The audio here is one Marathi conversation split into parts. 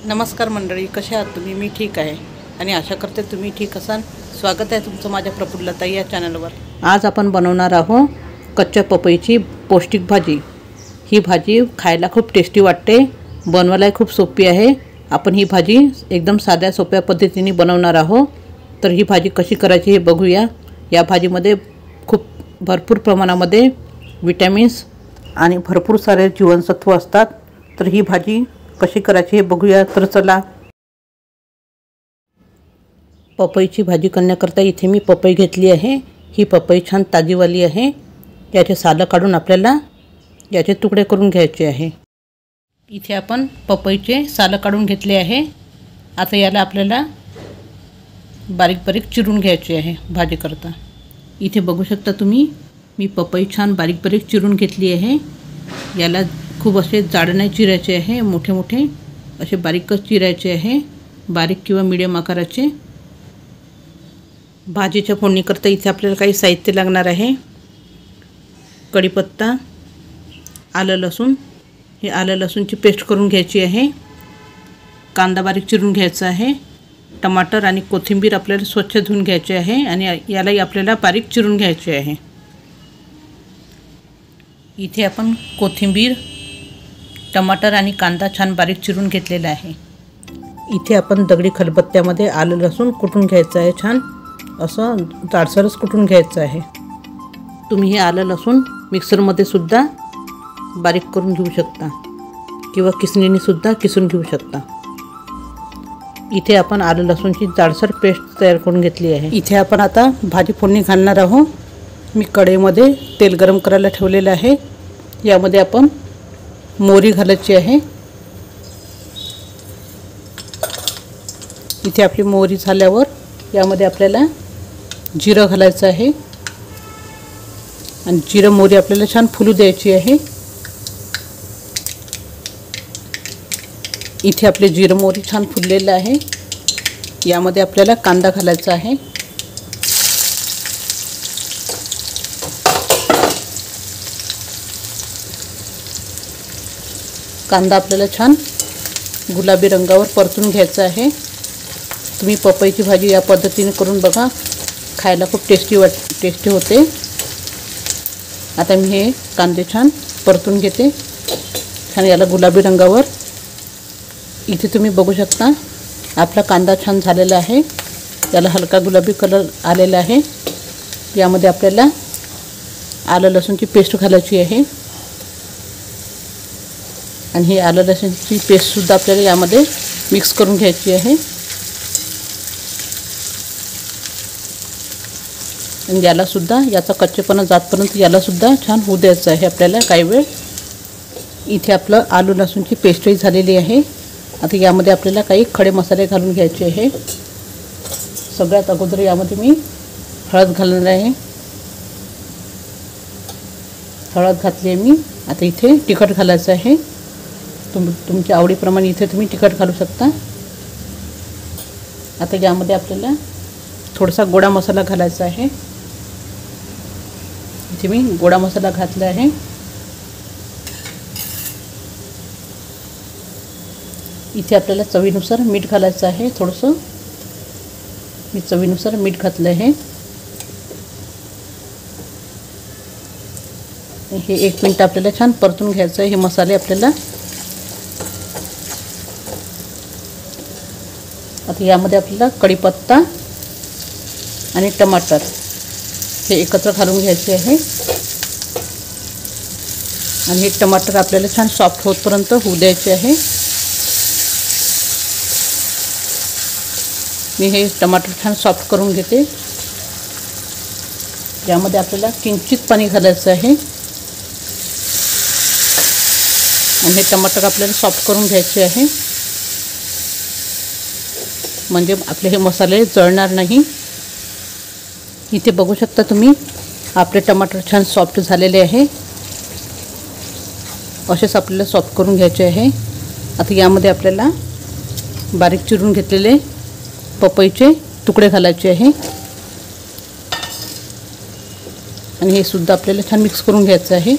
नमस्कार मंडळी, कशा आहात तुम्ही? मी ठीक आहे आणि आशा करते तुम्ही ठीक असाल. स्वागत आहे तुमचं माझ्या प्रफुल्लताई या चॅनलवर. आज आपण बनवणार आहोत कच्च्या पपईची पौष्टिक भाजी. ही भाजी खायला खूप टेस्टी वाटते, बनवायलाही खूप सोपी आहे. आपण ही भाजी एकदम साध्या सोप्या पद्धतीने बनवणार आहोत. तर ही भाजी कशी करायची हे बघूया. या भाजीमध्ये खूप भरपूर प्रमाणामध्ये विटॅमिन्स आणि भरपूर सारे जीवनसत्व असतात. तर ही भाजी कशी करायची हे बघूया. तर चला. पपईची भाजी करण्याकरता इथे मी पपई घेतली आहे. ही पपई छान ताजीवाली आहे. याचे सालं काढून आपल्याला याचे तुकडे करून घ्यायचे आहे. इथे आपण पपईचे सालं काढून घेतले आहे. आता याला आपल्याला बारीक बारीक चिरून घ्यायचे आहे भाजी करता. इथे बघू शकता तुम्ही, मी पपई छान बारीक बारीक चिरून घेतली आहे. याला खूप असे जाड नाही चिरायचे आहे, मोठे मोठे असे बारीकच चिरायचे आहे, बारीक किंवा मीडियम आकाराचे. भाजीच्या फोडणीकरता इथे आपल्याला काही साहित्य लागणार आहे. कढीपत्ता, आलं लसूण, हे आलं लसूणची पेस्ट करून घ्यायची आहे. कांदा बारीक चिरून घ्यायचा आहे. टमाटर आणि कोथिंबीर आपल्याला स्वच्छ धुवून घ्यायचे आहे आणि यालाही आपल्याला बारीक चिरून घ्यायचे आहे. इथे आपण कोथिंबीर, टमाटर आणि कांदा छान बारीक चिरून घेतलेला आहे. इथे आपण दगडी खलबत्त्यामध्ये आलं लसूण कुटून घ्यायचं आहे. छान असं जाडसरच कुटून घ्यायचं आहे. तुम्ही हे आलं लसूण मिक्सरमध्ये सुद्धा बारीक करून घेऊ शकता किंवा किसणीने सुद्धा किसून घेऊ शकता. इथे आपण आलं लसूणची जाडसर पेस्ट तयार करून घेतली आहे. इथे आपण आता भाजी फोडणी घालणार आहोत. मी कढईमध्ये तेल गरम करायला ठेवलेलं आहे. यामध्ये आपण मोहरी घालायची आहे. इथे आपली मोहरी झाल्यावर यामध्ये आपल्याला जिरं घालायचं आहे आणि जिरं मोहरी आपल्याला छान फुलू द्यायची आहे. इथे आपले जिरं मोहरी छान फुललेलं आहे. यामध्ये आपल्याला कांदा घालायचा आहे. कांदा आपल्याला छान गुलाबी रंगावर परतून घ्यायचा आहे. तुम्ही पपईची भाजी या पद्धतीने करून बघा, खायला खूप टेस्टी होते. आता मी हे कांदे छान परतून घेते, छान याला गुलाबी रंगावर. इथे तुम्ही बघू शकता आपला कांदा छान झालेला आहे. याला हलका गुलाबी कलर आलेला आहे. यामध्ये आपल्याला आलं लसूणची पेस्ट घालायची आहे आणि ही आलं लसूणची पेस्टसुद्धा आपल्याला यामध्ये मिक्स करून घ्यायची आहे. आणि यालासुद्धा याचा कच्चेपणा जातपर्यंत यालासुद्धा छान होऊ द्यायचं आहे आपल्याला काही वेळ. इथे आपलं आलू लसूणची पेस्टही झालेली आहे. आता यामध्ये आपल्याला काही खडे मसाले घालून घ्यायचे आहे. सगळ्यात अगोदर यामध्ये मी हळद घालणार आहे. हळद घातली आहे मी. आता इथे तिखट घालायचं आहे. तुमच्या आवडीप्रमाणे इथे तुम्ही तिखट घालू शकता. आता यामध्ये आपल्याला थोडासा गोडा मसाला घालायचा आहे. इथे मी गोडा मसाला घातला आहे. इथे आपल्याला चवीनुसार मीठ घालायचं आहे. थोडंसं मी चवीनुसार मीठ घातलं आहे. हे 1 मिनिट आपल्याला छान परतून घ्यायचं आहे. हे मसाले आपल्याला आता यामध्ये आपल्याला कढीपत्ता आणि टमाटर हे एकत्र घालून घ्यायचे आहे आणि हे टमाटर आपल्याला छान सॉफ्ट होतपर्यंत होऊ द्यायचे आहे. मी हे टमाटर छान सॉफ्ट करून घेते. यामध्ये आपल्याला किंचित पाणी घालायचं आहे आणि हे टमाटर आपल्याला सॉफ्ट करून घ्यायचे आहे, म्हणजे आपले हे मसाले जळणार नाही. इथे बघू शकता तुम्ही आपले टमाटर छान सॉफ्ट झालेले आहे. असेच आपल्याला सॉफ्ट करून घ्यायचे आहे. आता यामध्ये आपल्याला बारीक चिरून घेतलेले पपईचे तुकडे घालायचे आहे आणि हे सुद्धा आपल्याला छान मिक्स करून घ्यायचं आहे.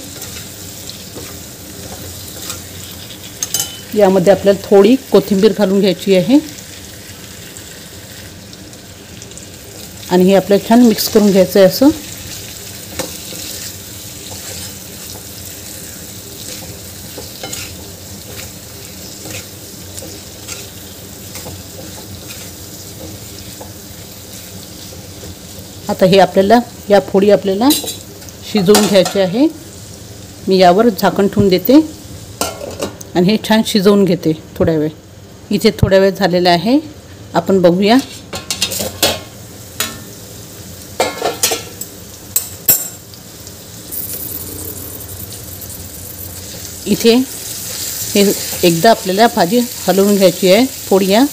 यामध्ये आपल्याला थोडी कोथिंबीर घालून घ्यायची आहे आणि हे आपल्याला छान मिक्स करून घ्यायचं आहे असं. आता हे आपल्याला या फोडी आपल्याला शिजवून घ्यायचे आहे. मी यावर झाकण ठेवून देते आणि हे छान शिजवून घेते थोड्या वेळ. इथे थोड्या वेळ झालेला आहे, आपण बघूया. इथे हे एकदा आपल्याला भाजी हलवून घ्यायची आहे फोड्या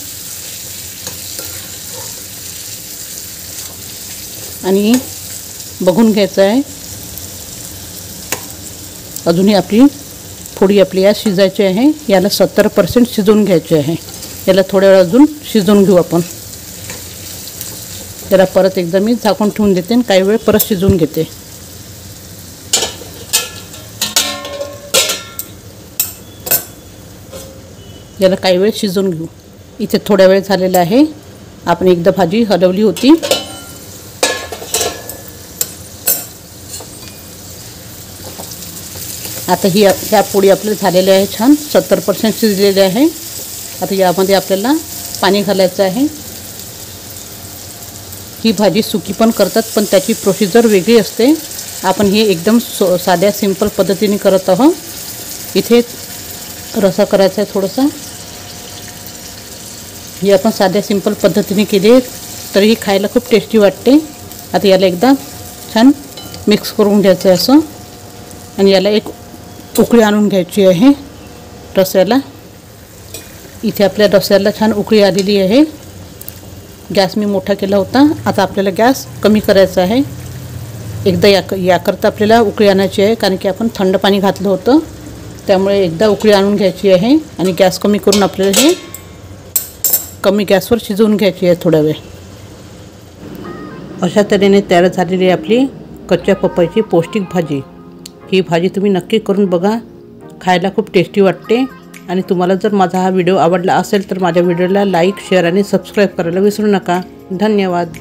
आणि बघून घ्यायचं आहे. अजूनही आपली फोडी आपली या शिजायची आहे. याला 70% शिजवून घ्यायचे आहे. याला थोड्या वेळ अजून शिजवून घेऊ आपण. याला परत एकदा मी झाकून ठेवून देते आणि काही वेळ परत शिजवून घेते. याला काही वेळ शिजवून घेऊ. इथे थोडा वेळ झालेला आहे, आपण एकदा भाजी हलवली होती. आता ह्या पोळी आपल्याला झालेल्या आहे, छान 70% शिजलेले आहे. आता यामध्ये आपल्याला पाणी घालायचं आहे. ही भाजी सुकी पण करतात, पण त्याची प्रोसिजर वेगळी असते. आपण हे एकदम साध्या सिंपल पद्धतीने करत आहोत. इथे रस्सा करायचा आहे थोडासा. हे आपण साध्या सिंपल पद्धतीने केले तरीही खायला खूप टेस्टी वाटते. आता याला एकदा छान मिक्स करून घ्यायचं आहे असं आणि याला एक उकळी आणून घ्यायची आहे रस्स्याला. इथे आपल्या रस्स्याला छान उकळी आलेली आहे. गॅस मी मोठा केला होता, आता आपल्याला गॅस कमी करायचा आहे. एकदा याकरता आपल्याला उकळी आणायची आहे, कारण की आपण थंड पाणी घातलं होतं. त्यामुळे एकदा उकळी आणून घ्यायची आहे आणि गॅस कमी करून आपल्याला हे कमी गॅसवर शिजवून घ्यायची आहे थोडा वेळ. अशा तऱ्हेने तयार झालेली आहे आपली कच्च्या पपईची पौष्टिक भाजी. ही भाजी तुम्ही नक्की करून बघा, खायला खूप टेस्टी वाटते. आणि तुम्हाला जर माझा हा व्हिडिओ आवडला असेल तर माझ्या व्हिडिओला लाईक, शेअर आणि सबस्क्राईब करायला विसरू नका. धन्यवाद.